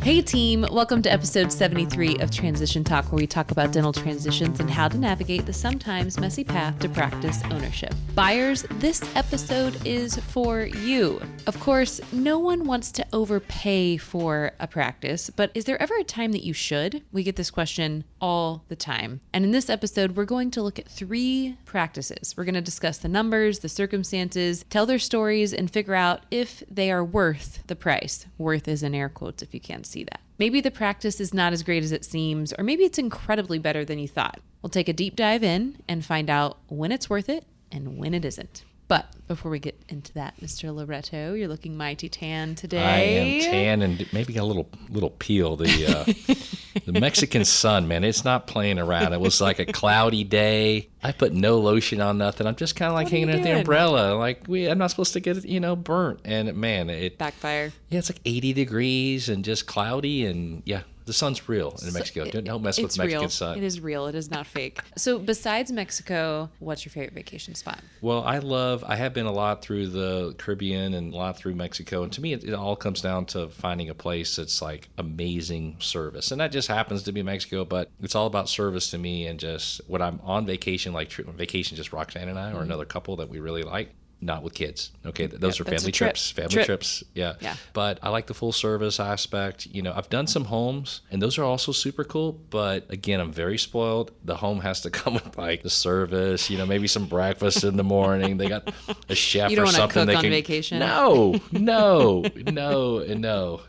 Hey team, welcome to episode 73 of Transition Talk, where we talk about dental transitions and how to navigate the sometimes messy path to practice ownership. Buyers, this episode is for you. Of course, no one wants to overpay for a practice, but is there ever a time that you should? We get this question all the time. And in this episode, we're going to look at 3 practices. We're going to discuss the numbers, the circumstances, tell their stories, and figure out if they are worth the price. Worth is in air quotes if you can't see that. Maybe the practice is not as great as it seems, or maybe it's incredibly better than you thought. We'll take a deep dive in and find out when it's worth it and when it isn't. But before we get into that, Mr. Loretto, you're looking mighty tan today. I am tan and maybe got a little peel. The Mexican sun, man, it's not playing around. It was like a cloudy day. I put no lotion on nothing. I'm just kind of like hanging out the umbrella. Like, I'm not supposed to get, burnt. And man, it backfire. Yeah, it's like 80 degrees and just cloudy. And yeah, the sun's real in Mexico. Don't mess with Mexican real. sun. It is real. It is not fake. So besides Mexico, what's your favorite vacation spot? Well, I have been a lot through the Caribbean and a lot through Mexico. And to me, it all comes down to finding a place that's like amazing service. And that just happens to be Mexico, but it's all about service to me. And just when I'm on vacation, like vacation, just Roxanne and I, or another couple that we really like. Not with kids. Okay, those are family trips. Family trips. Yeah. But I like the full service aspect. I've done some homes, and those are also super cool. But again, I'm very spoiled. The home has to come with like the service. Maybe some breakfast in the morning. They got a chef you don't or something. Cook on vacation. No.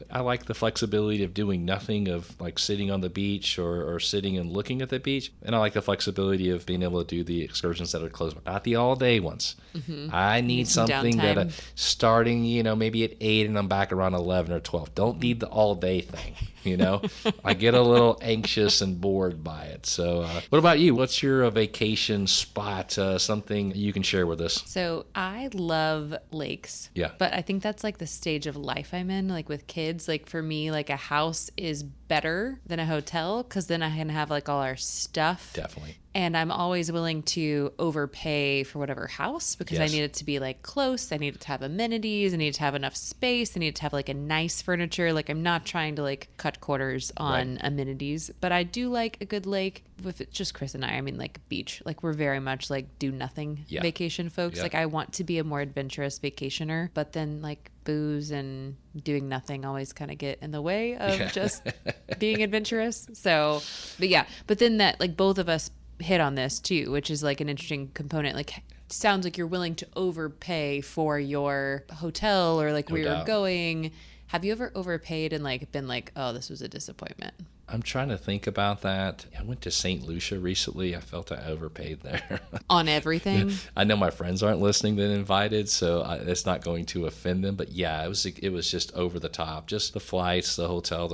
I like the flexibility of doing nothing, of like sitting on the beach or sitting and looking at the beach, and I like the flexibility of being able to do the excursions that are closed, but not the all day ones. Mm-hmm. I need something that starting, maybe at 8 and I'm back around 11 or 12. Don't need the all day thing. I get a little anxious and bored by it. So what about you? What's your vacation spot? Something you can share with us? So I love lakes. Yeah. But I think that's like the stage of life I'm in, like with kids. Like for me, like a house is better than a hotel because then I can have like all our stuff. Definitely. And I'm always willing to overpay for whatever house because I need it to be like close. I need it to have amenities. I need it to have enough space. I need it to have like a nice furniture. Like I'm not trying to like cut quarters on amenities, but I do like a good lake. If it's just Chris and I mean like beach. Like we're very much like do nothing vacation folks. Like I want to be a more adventurous vacationer, but then like booze and doing nothing always kind of get in the way of just being adventurous. So, but then that like both of us hit on this too, which is like an interesting component. Like sounds like you're willing to overpay for your hotel or like where you're going. Have you ever overpaid and like been like, oh, this was a disappointment? I'm trying to think about that. I went to St. Lucia recently. I felt I overpaid there. On everything? I know my friends aren't listening that invited, so it's not going to offend them. But yeah, it was just over the top. Just the flights, the hotel.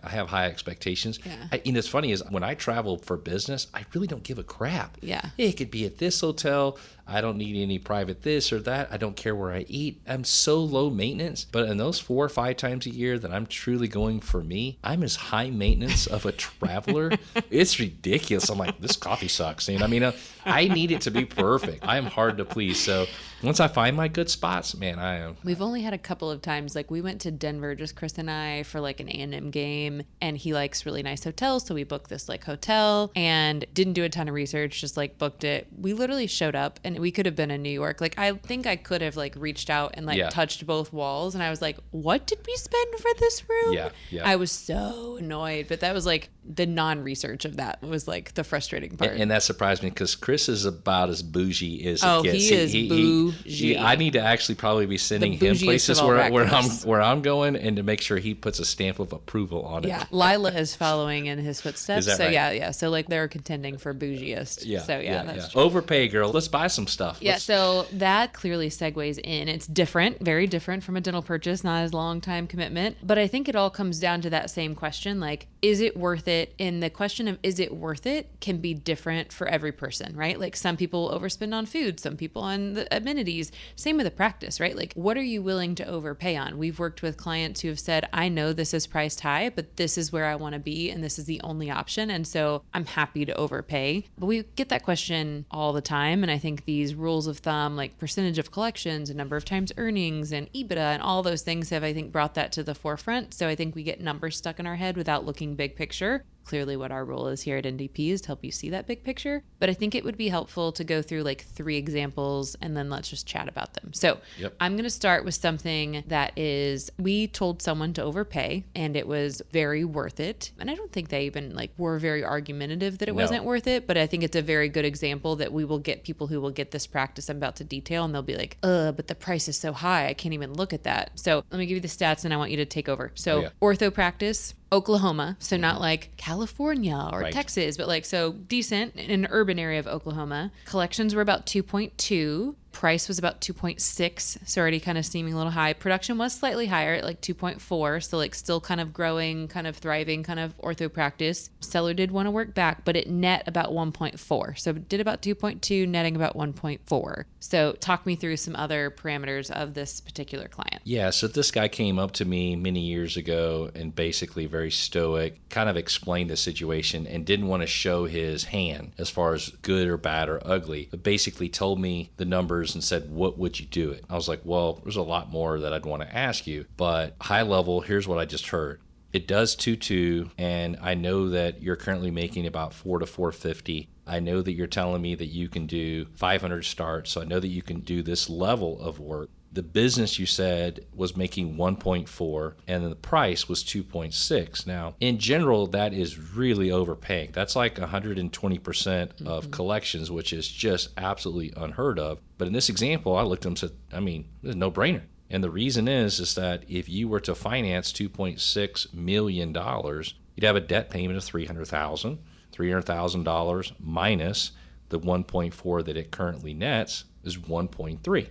I have high expectations. Yeah. It's funny is when I travel for business, I really don't give a crap. Yeah. It could be at this hotel. I don't need any private this or that. I don't care where I eat. I'm so low maintenance. But in those 4 or 5 times a year that I'm truly going for me, I'm as high maintenance of a traveler. It's ridiculous. I'm like, this coffee sucks. I need it to be perfect. I am hard to please. So once I find my good spots, man, I am. We've only had a couple of times. Like we went to Denver, just Chris and I, for like an A&M game, and he likes really nice hotels. So we booked this like hotel and didn't do a ton of research, just like booked it. We literally showed up and we could have been in New York. Like I think I could have like reached out and like touched both walls. And I was like, what did we spend for this room? Yeah. I was so annoyed. But that was like the non-research of that was like the frustrating part. And that surprised me because Chris is about as bougie as it gets. He is bougie. I need to actually probably be sending him places where I'm going and to make sure he puts a stamp of approval on it. Yeah, Lila is following in his footsteps. Is that right? Yeah. So like they're contending for bougiest. Yeah. So that's true. Overpay, girl. Let's buy some stuff. So that clearly segues in. It's different, very different from a dental purchase, not as long time commitment. But I think it all comes down to that same question. Like, is it worth it? And the question of is it worth it can be different for every person, right? Like some people overspend on food, some people on the amenities. Same with the practice, right? Like what are you willing to overpay on? We've worked with clients who have said, I know this is priced high, but this is where I want to be and this is the only option. And so I'm happy to overpay. But we get that question all the time. And I think these rules of thumb, like percentage of collections and number of times earnings and EBITDA and all those things have, I think, brought that to the forefront. So I think we get numbers stuck in our head without looking big picture. Clearly what our role is here at NDP is to help you see that big picture. But I think it would be helpful to go through like 3 examples and then let's just chat about them. So I'm going to start with something that is, we told someone to overpay and it was very worth it. And I don't think they even like were very argumentative that it wasn't worth it, but I think it's a very good example that we will get people who will get this practice I'm about to detail and they'll be like, but the price is so high. I can't even look at that. So let me give you the stats and I want you to take over. So ortho practice, Oklahoma, so not like California or Texas, but like so decent in an urban area of Oklahoma. Collections were about 2.2. Price was about 2.6, so already kind of seeming a little high. Production was slightly higher at like 2.4, so like still kind of growing, kind of thriving, kind of ortho practice. Seller did want to work back, but it net about 1.4. So it did about 2.2, netting about 1.4. So talk me through some other parameters of this particular client. Yeah, so this guy came up to me many years ago and basically very stoic, kind of explained the situation and didn't want to show his hand as far as good or bad or ugly, but basically told me the numbers and said, what would you do it? I was like, well, there's a lot more that I'd want to ask you, but high level, here's what I just heard. It does 2.2, and I know that you're currently making about 4 to 450. I know that you're telling me that you can do 500 starts, so I know that you can do this level of work. The business you said was making 1.4 and the price was 2.6. Now, in general, that is really overpaying. That's like 120% of collections, which is just absolutely unheard of. But in this example, I looked at him and said, I mean, it's a no-brainer. And the reason is that if you were to finance $2.6 million, you'd have a debt payment of $300,000. $300,000 minus the 1.4 that it currently nets is 1.3.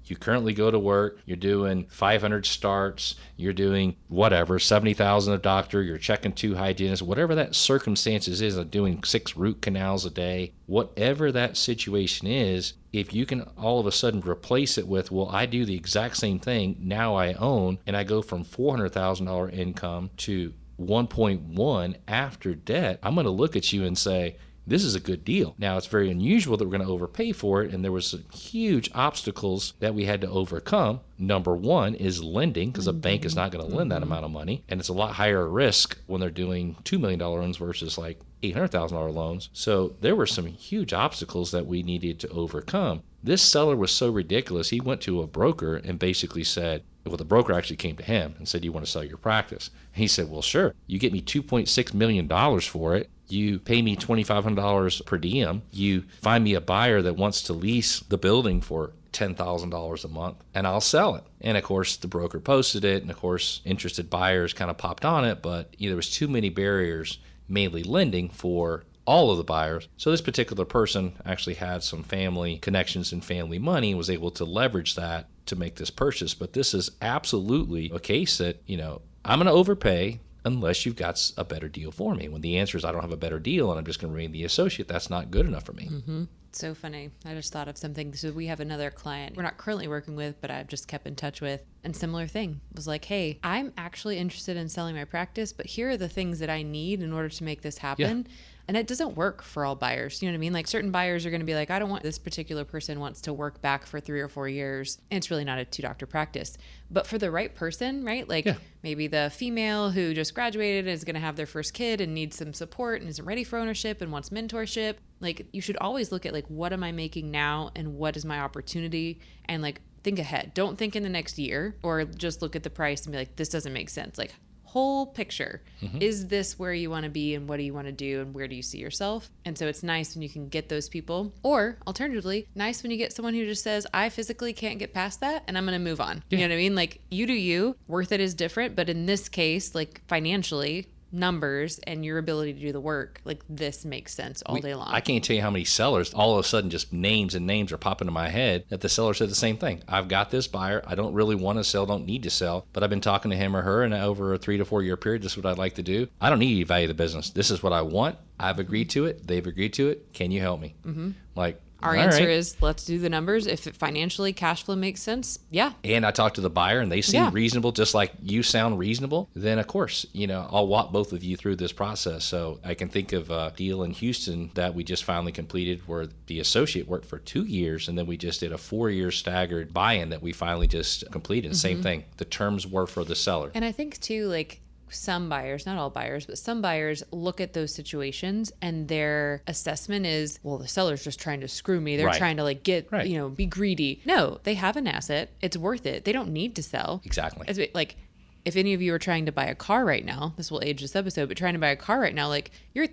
You currently go to work, you're doing 500 starts, you're doing whatever, 70,000 a doctor, you're checking 2 hygienists, whatever that circumstances is, like doing 6 root canals a day, whatever that situation is, if you can all of a sudden replace it with, well, I do the exact same thing, now I own, and I go from $400,000 income to 1.1 after debt, I'm going to look at you and say, this is a good deal. Now, it's very unusual that we're going to overpay for it, and there was some huge obstacles that we had to overcome. Number one is lending, because a bank is not going to lend that amount of money, and it's a lot higher risk when they're doing $2 million loans versus like $800,000 loans. So there were some huge obstacles that we needed to overcome. This seller was so ridiculous, he went to a broker and basically said, well, the broker actually came to him and said, you want to sell your practice? And he said, well, sure. You get me $2.6 million for it. You pay me $2,500 per diem. You find me a buyer that wants to lease the building for $10,000 a month, and I'll sell it. And of course, the broker posted it, and of course, interested buyers kind of popped on it, but there was too many barriers, mainly lending, for all of the buyers. So this particular person actually had some family connections and family money and was able to leverage that to make this purchase. But this is absolutely a case that, I'm going to overpay unless you've got a better deal for me. When the answer is I don't have a better deal and I'm just going to remain the associate, that's not good enough for me. Mm-hmm. So funny. I just thought of something. So we have another client we're not currently working with, but I've just kept in touch with. And similar thing. It was like, hey, I'm actually interested in selling my practice, but here are the things that I need in order to make this happen. Yeah. And it doesn't work for all buyers. You know what I mean? Like certain buyers are going to be like, I don't want this particular person wants to work back for 3 or 4 years. And it's really not a 2-doctor practice. But for the right person, right? Like maybe the female who just graduated is going to have their first kid and needs some support and isn't ready for ownership and wants mentorship. Like you should always look at like, what am I making now and what is my opportunity? And like, think ahead. Don't think in the next year or just look at the price and be like, this doesn't make sense. Like whole picture. Mm-hmm. Is this where you want to be and what do you want to do and where do you see yourself? And so it's nice when you can get those people, or alternatively, nice when you get someone who just says, I physically can't get past that and I'm going to move on. Yeah. You know what I mean? Like you do you, worth it is different. But in this case, like financially, numbers and your ability to do the work, like this makes sense all day long. I can't tell you how many sellers all of a sudden just names and names are popping in my head that the seller said the same thing. I've got this buyer. I don't really want to sell, don't need to sell, but I've been talking to him or her, and over a 3 to 4 year period, this is what I'd like to do. I don't need to value the business. This is what I want. I've agreed to it. They've agreed to it. Can you help me? Like, our answer is, let's do the numbers. If it financially, cash flow makes sense, yeah. And I talked to the buyer and they seem reasonable, just like you sound reasonable, then of course, I'll walk both of you through this process. So I can think of a deal in Houston that we just finally completed where the associate worked for 2 years, and then we just did a 4-year staggered buy-in that we finally just completed. Same thing. The terms were for the seller. And I think too, like, some buyers, not all buyers, but some buyers look at those situations and their assessment is, well, the seller's just trying to screw me. They're trying to get, be greedy. No, they have an asset. It's worth it. They don't need to sell. Exactly. It's like, if any of you are trying to buy a car right now, this will age this episode, but trying to buy a car right now, like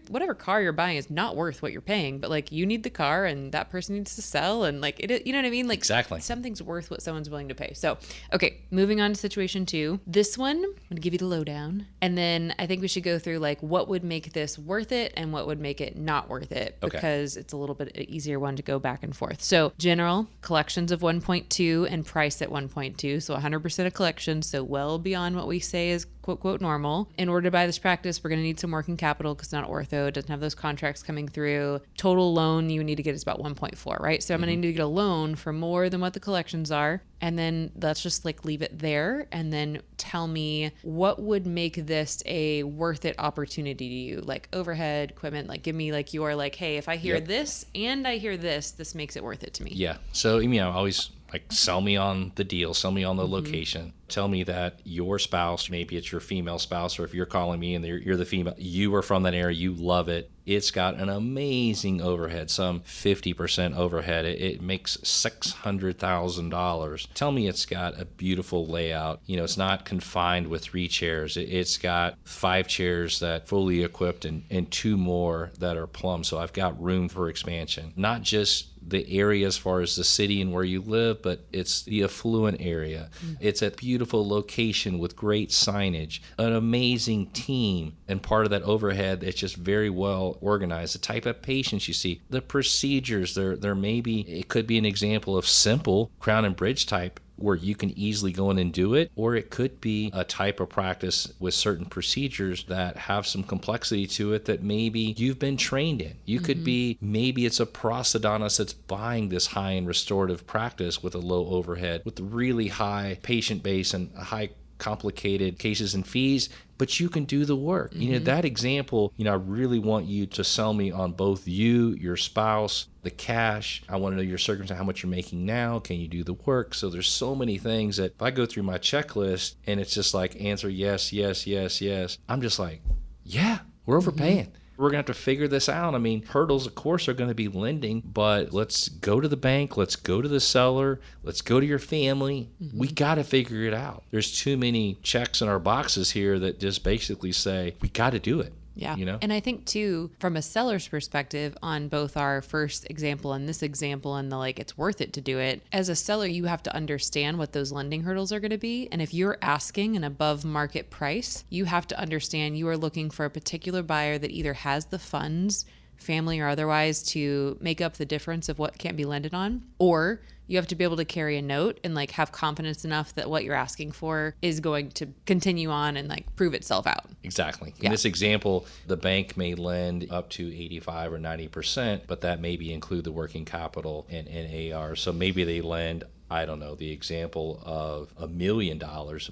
whatever car you're buying is not worth what you're paying, but like you need the car and that person needs to sell, and like it, you know what I mean? Like exactly. Something's worth what someone's willing to pay. So, okay, moving on to situation 2. This one, I'm going to give you the lowdown. And then I think we should go through like what would make this worth it and what would make it not worth it, because it's a little bit easier one to go back and forth. So general collections of 1.2 and price at 1.2. So 100% of collections. So well beyond what we say is quote, quote, normal. In order to buy this practice, we're going to need some working capital because it's not ortho. It doesn't have those contracts coming through. Total loan you need to get is about 1.4, right? So I'm going to need to get a loan for more than what the collections are. And then let's just like leave it there. And then tell me what would make this a worth it opportunity to you? Like overhead, equipment, like give me like your like, hey, if I hear this and I hear this makes it worth it to me. Yeah. So, I always like sell me on the deal, sell me on the location. Tell me that your spouse, maybe it's your female spouse, or if you're calling me and you're the female, you are from that area, you love it. It's got an amazing overhead, some 50% overhead. It makes $600,000. Tell me it's got a beautiful layout. It's not confined with 3 chairs. It's got 5 chairs that fully equipped and 2 more that are plumb. So I've got room for expansion. Not just the area as far as the city and where you live, but it's the affluent area. It's a beautiful location with great signage, an amazing team, and part of that overhead, it's just very well organized. The type of patients you see, the procedures, there may be, it could be an example of simple crown and bridge type where you can easily go in and do it, or it could be a type of practice with certain procedures that have some complexity to it that maybe you've been trained in. You could be, maybe it's a prosthodontist that's buying this high-end restorative practice with a low overhead, with really high patient base and high complicated cases and fees, but you can do the work. That example, I really want you to sell me on both you, your spouse, the cash. I want to know your circumstance, how much you're making now. Can you do the work? So there's so many things that if I go through my checklist and it's just like answer yes, yes, yes, yes, I'm just like, yeah, we're overpaying. We're going to have to figure this out. Hurdles, of course, are going to be lending, but let's go to the bank. Let's go to the seller. Let's go to your family. We got to figure it out. There's too many checks in our boxes here that just basically say, we got to do it. Yeah. And I think too, from a seller's perspective on both our first example and this example and the it's worth it to do it, as a seller, you have to understand what those lending hurdles are going to be. And if you're asking an above market price, you have to understand you are looking for a particular buyer that either has the funds, family or otherwise, to make up the difference of what can't be lended on, or you have to be able to carry a note and have confidence enough that what you're asking for is going to continue on and prove itself out. Exactly. In this example, the bank may lend up to 85 or 90%, but that maybe include the working capital and AR. So maybe they lend, I don't know, the example of $1 million,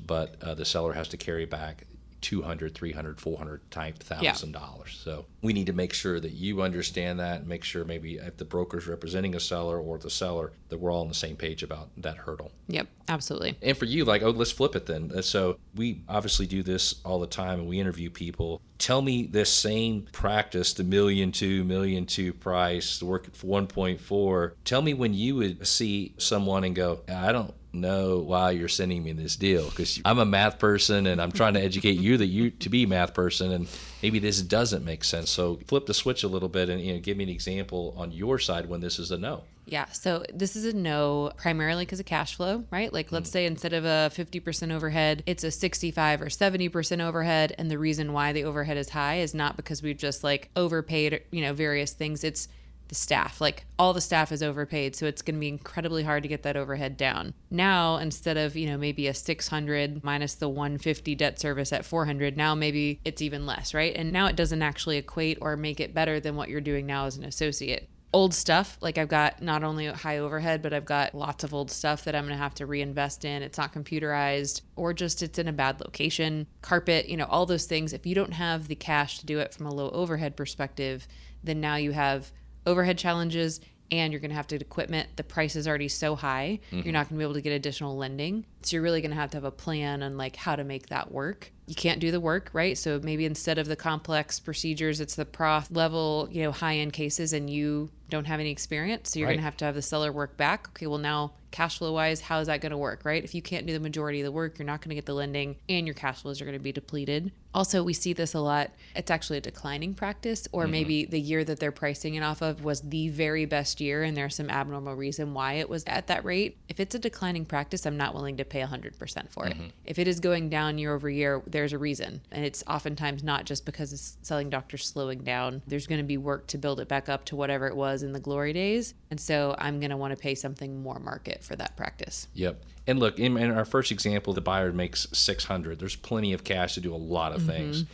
but the seller has to carry back $200, $300, $400 type $1,000. So we need to make sure that you understand that, and make sure maybe if the broker's representing a seller or the seller, that we're all on the same page about that hurdle. Yep, absolutely. And for you, let's flip it then. So we obviously do this all the time, and we interview people. Tell me this same practice, the $1.2 million price, the work at 1.4. Tell me when you would see someone and go, I don't know why you're sending me this deal, because I'm a math person and I'm trying to educate you to be a math person, and maybe this doesn't make sense. So flip the switch a little bit and give me an example on your side when this is a no. Yeah, so this is a no primarily because of cash flow, right? Like let's say instead of a 50% overhead, it's a 65 or 70% overhead. And the reason why the overhead is high is not because we've just like overpaid, various things. It's the staff, like all the staff is overpaid. So it's going to be incredibly hard to get that overhead down. Now, instead of, maybe a 600 minus the 150 debt service at 400, now maybe it's even less, right? And now it doesn't actually equate or make it better than what you're doing now as an associate. Old stuff, like I've got not only high overhead, but I've got lots of old stuff that I'm going to have to reinvest in. It's not computerized, or just it's in a bad location, carpet, all those things. If you don't have the cash to do it from a low overhead perspective, then now you have overhead challenges, and you're going to have to get equipment. The price is already so high, you're not going to be able to get additional lending. So you're really going to have a plan on like how to make that work. You can't do the work, right? So maybe instead of the complex procedures, it's the prof level, high-end cases, and you don't have any experience. So you're going to have the seller work back. Okay, well now cash flow wise, how is that going to work, right? If you can't do the majority of the work, you're not going to get the lending, and your cash flows are going to be depleted. Also, we see this a lot. It's actually a declining practice, or maybe the year that they're pricing it off of was the very best year, and there's some abnormal reason why it was at that rate. If it's a declining practice, I'm not willing to pay 100% for it. If it is going down year over year, there's a reason. And it's oftentimes not just because it's selling doctors slowing down. There's going to be work to build it back up to whatever it was in the glory days. And so I'm going to want to pay something more market for that practice. Yep. And look, in our first example, the buyer makes $600. There's plenty of cash to do a lot of things,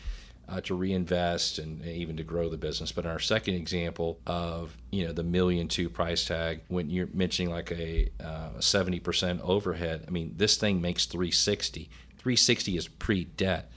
to reinvest and even to grow the business. But in our second example of, the $1.2 million price tag, when you're mentioning like a 70% overhead, I mean, this thing makes $360. $360 is pre-debt.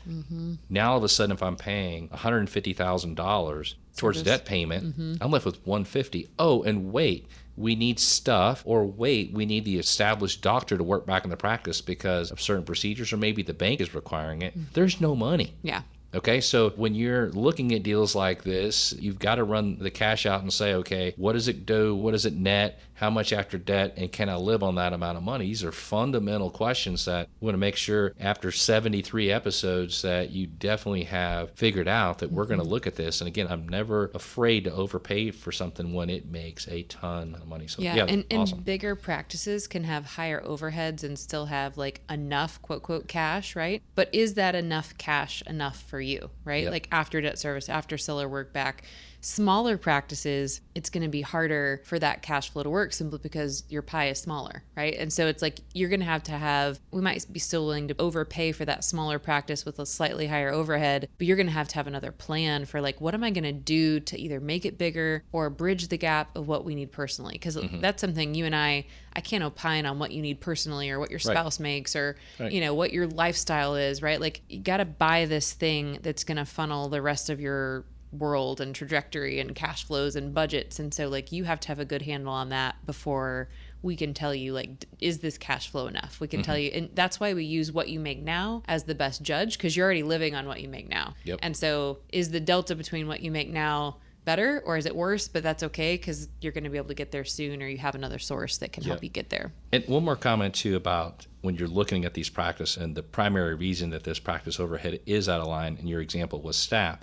Now all of a sudden, if I'm paying $150,000 towards debt payment, I'm left with $150. Oh, and wait, we need stuff, or wait, we need the established doctor to work back in the practice because of certain procedures, or maybe the bank is requiring it. There's no money. Yeah. Okay, so when you're looking at deals like this, you've got to run the cash out and say, okay, what does it do? What does it net? How much after debt? And can I live on that amount of money? These are fundamental questions that we want to make sure after 73 episodes that you definitely have figured out that we're going to look at this. And again, I'm never afraid to overpay for something when it makes a ton of money. So and awesome. Bigger practices can have higher overheads and still have like enough quote quote cash, right? But is that enough cash enough for you, right? Yep. Like after debt service, after seller work back. Smaller practices, it's going to be harder for that cash flow to work simply because your pie is smaller, right? And so it's like you're going to have, we might be still willing to overpay for that smaller practice with a slightly higher overhead, but you're going to have another plan for like, what am I going to do to either make it bigger or bridge the gap of what we need personally? Because that's something you and I can't opine on what you need personally or what your spouse makes or, what your lifestyle is, right? Like you got to buy this thing that's going to funnel the rest of your world and trajectory and cash flows and budgets. And so like you have to have a good handle on that before we can tell you like, is this cash flow enough? We can tell you. And that's why we use what you make now as the best judge, because you're already living on what you make now. Yep. And so is the delta between what you make now better or is it worse? But that's okay because you're going to be able to get there soon, or you have another source that can help you get there. And one more comment too about when you're looking at these practices, and the primary reason that this practice overhead is out of line in your example was staff.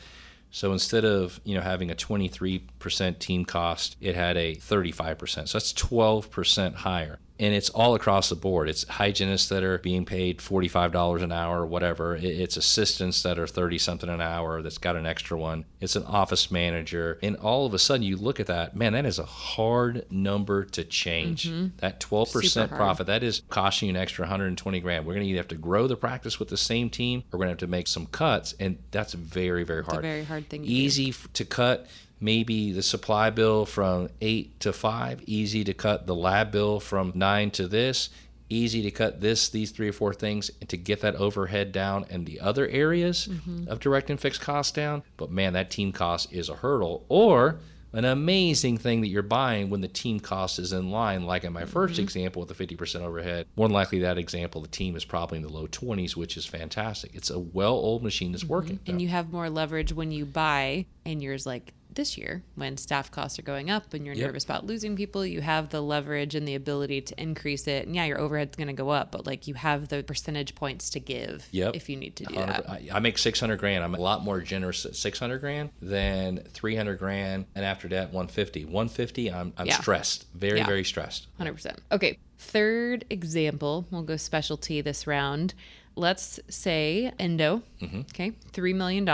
So instead of having a 23% team cost, it had a 35%. So that's 12% higher. And it's all across the board. It's hygienists that are being paid $45 an hour or whatever. It's assistants that are 30-something an hour that's got an extra one. It's an office manager. And all of a sudden you look at that, man, that is a hard number to change. That 12% profit, that is costing you an extra $120,000. We're going to either have to grow the practice with the same team, or we're going to have to make some cuts. And that's very, very hard. It's a very hard thing to Easy do. to cut. Maybe the supply bill from 8 to 5, easy to cut the lab bill from 9 to this, easy to cut these 3 or 4 things and to get that overhead down and the other areas of direct and fixed costs down. But man, that team cost is a hurdle, or an amazing thing that you're buying when the team cost is in line, like in my first example with the 50% overhead. More than likely that example, the team is probably in the low 20s, which is fantastic. It's a well-oiled machine that's working. And you have more leverage when you buy and yours like this year, when staff costs are going up and you're Yep. nervous about losing people, you have the leverage and the ability to increase it. And yeah, your overhead's going to go up, but like you have the percentage points to give Yep. if you need to do that. I make 600 grand. I'm a lot more generous at 600 grand than 300 grand. And after that, 150. 150, I'm Yeah. stressed. Very, Yeah. very stressed. 100%. Okay. Third example, we'll go specialty this round. Let's say endo, okay, $3 million,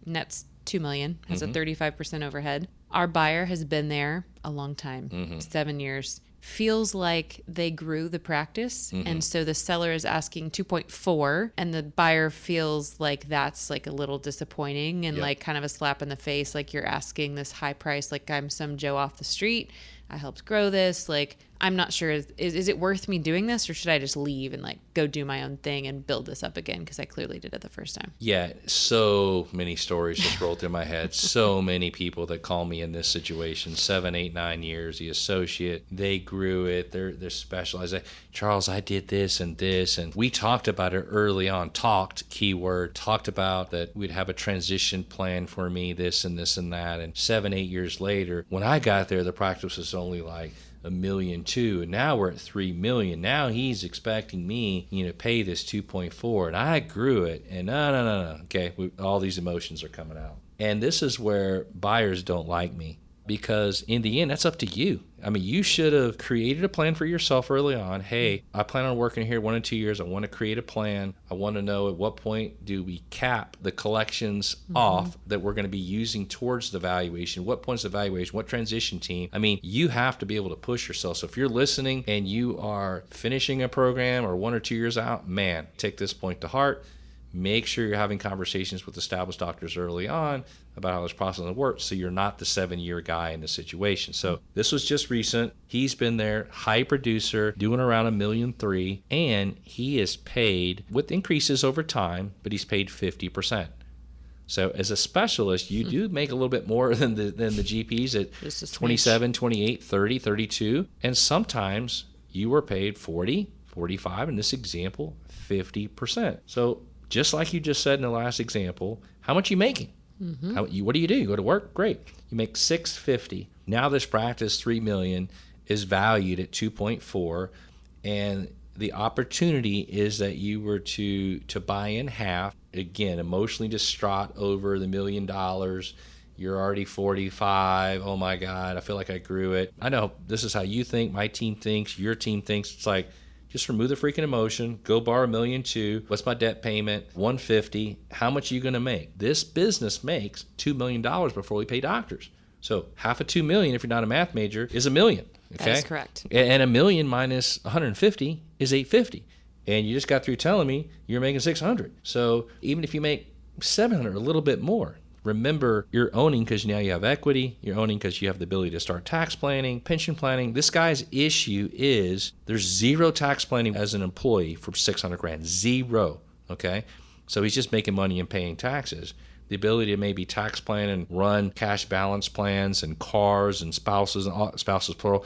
net's $2 million, has a 35% overhead. Our buyer has been there a long time, 7 years. Feels like they grew the practice. And so the seller is asking 2.4 and the buyer feels like that's like a little disappointing and Yep. like kind of a slap in the face. Like you're asking this high price, like I'm some Joe off the street. I helped grow this. Like, I'm not sure, is it worth me doing this, or should I just leave and like go do my own thing and build this up again? Because I clearly did it the first time. Yeah, so many stories just rolled through my head. So many people that call me in this situation, 7, 8, 9 years, the associate, they grew it, they're specialized. Charles, I did this, and we talked about it early on, talked about that we'd have a transition plan for me, this and this and that. And 7, 8 years later, when I got there, the practice was only like $1.2 million, and now we're at $3 million. Now he's expecting me, to pay this 2.4, and I grew it, and no. Okay, all these emotions are coming out, and this is where buyers don't like me, because in the end, that's up to you. I mean, you should have created a plan for yourself early on. Hey, I plan on working here 1 or 2 years. I want to create a plan. I want to know at what point do we cap the collections off that we're going to be using towards the valuation. What point's the valuation? What transition team? I mean, you have to be able to push yourself. So if you're listening and you are finishing a program or 1 or 2 years out, man, take this point to heart. Make sure you're having conversations with established doctors early on about how this process works, so you're not the 7-year guy in the situation. So this was just recent. He's been there, high producer, doing around $1.3 million, and he is paid with increases over time, but he's paid 50%. So as a specialist, you do make a little bit more than the GPs at 27, 28, 30, 32, and sometimes you were paid 40, 45, in this example, 50%. So just like you just said in the last example, how much are you making? What do? You go to work? Great. You make $650. Now this practice, $3 million, is valued at 2.4, and the opportunity is that you were to buy in half. Again, emotionally distraught over the $1 million. You're already 45. Oh my God, I feel like I grew it. I know this is how you think, my team thinks, your team thinks. It's like, just remove the freaking emotion. Go borrow $1.2 million. What's my debt payment? $150. How much are you going to make? This business makes $2 million before we pay doctors. So half of $2 million, if you're not a math major, is $1 million. Okay? That is correct. And $1 million minus $150 is $850. And you just got through telling me you're making $600. So even if you make $700, a little bit more, remember, you're owning because now you have equity. You're owning because you have the ability to start tax planning, pension planning. This guy's issue is there's zero tax planning as an employee for $600,000. Zero. Okay? So he's just making money and paying taxes. The ability to maybe tax plan and run cash balance plans and cars and spouses plural,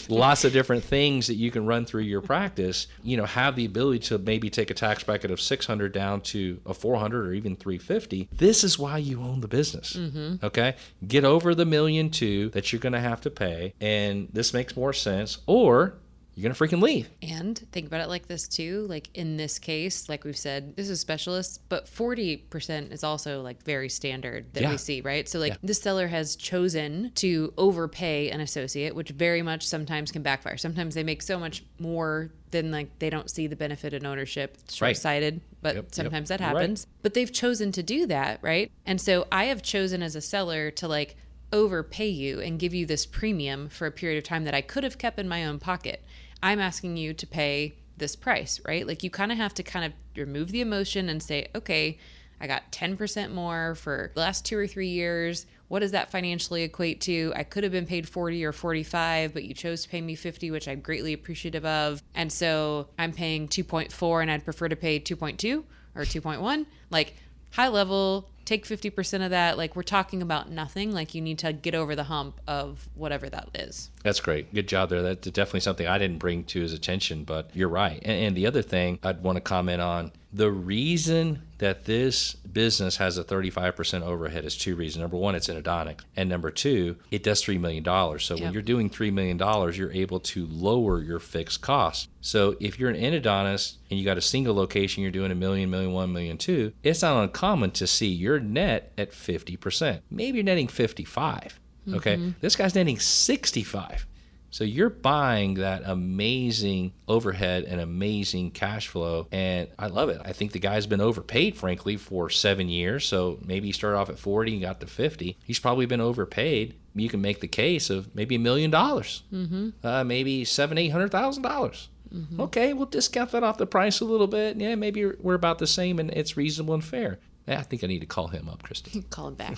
lots of different things that you can run through your practice, have the ability to maybe take a tax bracket of 600 down to a 400 or even 350. This is why you own the business. Okay? Get over the $1.2 million that you're going to have to pay, and this makes more sense, or you're going to freaking leave. And think about it like this too. Like in this case, like we've said, this is specialist, but 40% is also like very standard that we see, right? So like this seller has chosen to overpay an associate, which very much sometimes can backfire. Sometimes they make so much more than like they don't see the benefit in ownership. It's short-sighted, but sometimes that happens. Right. But they've chosen to do that, right? And so I have chosen as a seller to like overpay you and give you this premium for a period of time that I could have kept in my own pocket. I'm asking you to pay this price, right? Like you kind of have to kind of remove the emotion and say, okay, I got 10% more for the last 2 or 3 years. What does that financially equate to? I could have been paid 40 or 45, but you chose to pay me 50, which I'm greatly appreciative of. And so I'm paying 2.4 and I'd prefer to pay 2.2 or 2.1. Like high level, take 50% of that. Like, we're talking about nothing. Like, you need to get over the hump of whatever that is. That's great. Good job there. That's definitely something I didn't bring to his attention, but you're right. And the other thing I'd want to comment on, the reason that this business has a 35% overhead is two reasons. Number one, it's endodontic. And number two, it does $3 million. So when you're doing $3 million, you're able to lower your fixed costs. So if you're an endodontist and you got a single location, you're doing $1 million, $1.1 million, $1.2 million, it's not uncommon to see your net at 50%. Maybe you're netting 55. Okay. This guy's netting 65. So you're buying that amazing overhead and amazing cash flow, and I love it. I think the guy's been overpaid, frankly, for 7 years. So maybe he started off at 40 and got to 50. He's probably been overpaid. You can make the case of maybe $1 million, maybe $700,000-$800,000. Okay, we'll discount that off the price a little bit. Yeah, maybe we're about the same, and it's reasonable and fair. I think I need to call him up, Christy. Call him back.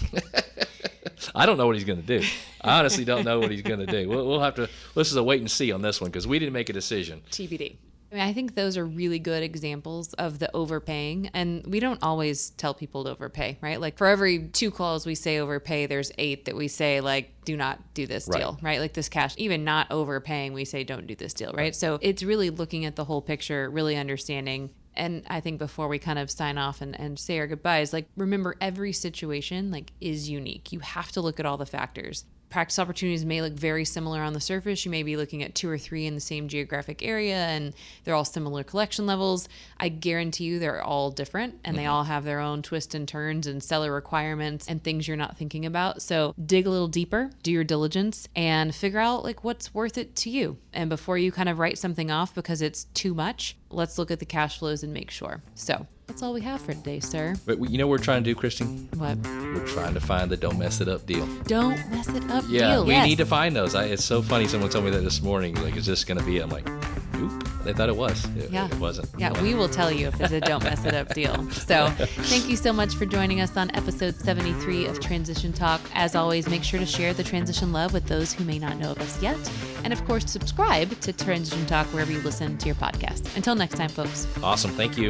I don't know what he's going to do. I honestly don't know what he's going to do. We'll have to, this is a wait and see on this one because we didn't make a decision. TBD. I mean, I think those are really good examples of the overpaying. And we don't always tell people to overpay, right? Like for every 2 calls we say overpay, there's 8 that we say like, do not do this deal, right? Like this cash, even not overpaying, we say don't do this deal, right? So it's really looking at the whole picture, really understanding. And I think before we kind of sign off and say our goodbyes, like remember every situation like is unique. You have to look at all the factors. Practice opportunities may look very similar on the surface. You may be looking at 2 or 3 in the same geographic area and they're all similar collection levels. I guarantee you they're all different and they all have their own twists and turns and seller requirements and things you're not thinking about. So dig a little deeper, do your diligence and figure out like what's worth it to you. And before you kind of write something off because it's too much, let's look at the cash flows and make sure. So that's all we have for today, sir. But you know what we're trying to do, Christy? What? We're trying to find the don't mess it up deal. Don't mess it up deal. deal. We need to find those. It's so funny. Someone told me that this morning. Like, is this going to be? I'm like, oop. They thought it was. It wasn't. Yeah, we will tell you if it's a don't mess it up deal. So thank you so much for joining us on episode 73 of Transition Talk. As always, make sure to share the transition love with those who may not know of us yet. And of course, subscribe to Transition Talk wherever you listen to your podcast. Until next time, folks. Awesome. Thank you.